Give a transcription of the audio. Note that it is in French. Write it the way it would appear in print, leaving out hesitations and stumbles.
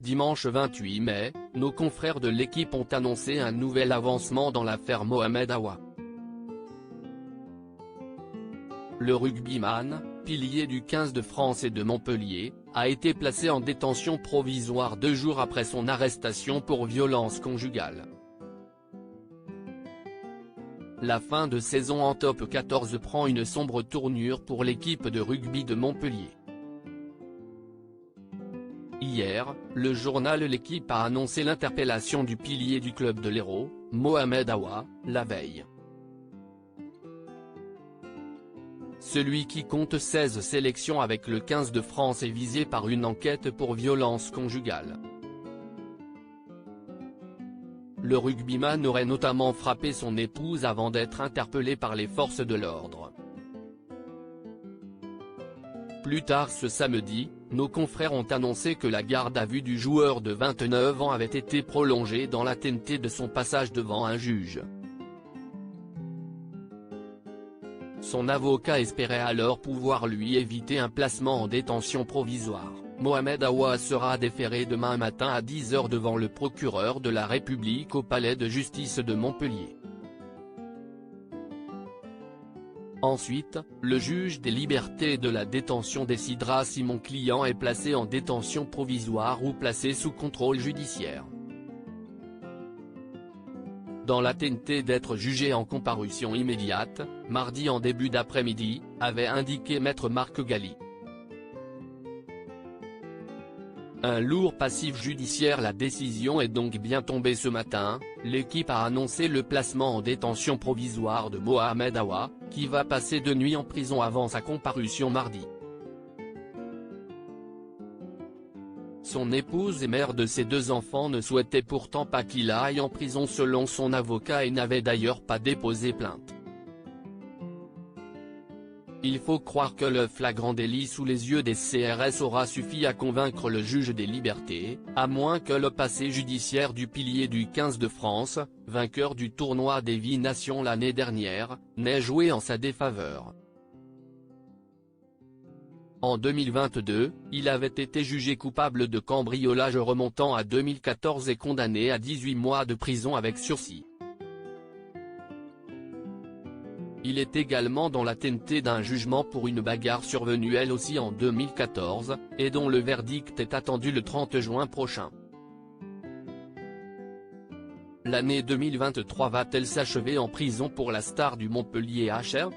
Dimanche 28 mai, nos confrères de l'équipe ont annoncé un nouvel avancement dans l'affaire Mohamed Awa. Le rugbyman, pilier du 15 de France et de Montpellier, a été placé en détention provisoire 2 jours après son arrestation pour violence conjugale. La fin de saison en top 14 prend une sombre tournure pour l'équipe de rugby de Montpellier. Hier, le journal L'Équipe a annoncé l'interpellation du pilier du club de l'Hérault, Mohamed Awa, la veille. Celui qui compte 16 sélections avec le 15 de France est visé par une enquête pour violence conjugale. Le rugbyman aurait notamment frappé son épouse avant d'être interpellé par les forces de l'ordre. Plus tard ce samedi, nos confrères ont annoncé que la garde à vue du joueur de 29 ans avait été prolongée dans l'attente de son passage devant un juge. Son avocat espérait alors pouvoir lui éviter un placement en détention provisoire. Mohamed Awa sera déféré demain matin à 10 h devant le procureur de la République au palais de justice de Montpellier. Ensuite, le juge des libertés et de la détention décidera si mon client est placé en détention provisoire ou placé sous contrôle judiciaire. Dans l'attente d'être jugé en comparution immédiate, mardi en début d'après-midi, avait indiqué maître Marc Galli. Un lourd passif judiciaire. La décision est donc bien tombée ce matin. L'équipe a annoncé le placement en détention provisoire de Mohamed Awa, qui va passer 2 nuits en prison avant sa comparution mardi. Son épouse et mère de ses 2 enfants ne souhaitait pourtant pas qu'il aille en prison selon son avocat et n'avait d'ailleurs pas déposé plainte. Il faut croire que le flagrant délit sous les yeux des CRS aura suffi à convaincre le juge des libertés, à moins que le passé judiciaire du pilier du 15 de France, vainqueur du tournoi des 8 Nations l'année dernière, n'ait joué en sa défaveur. En 2022, il avait été jugé coupable de cambriolage remontant à 2014 et condamné à 18 mois de prison avec sursis. Il est également dans l'attente d'un jugement pour une bagarre survenue elle aussi en 2014, et dont le verdict est attendu le 30 juin prochain. L'année 2023 va-t-elle s'achever en prison pour la star du Montpellier HR ?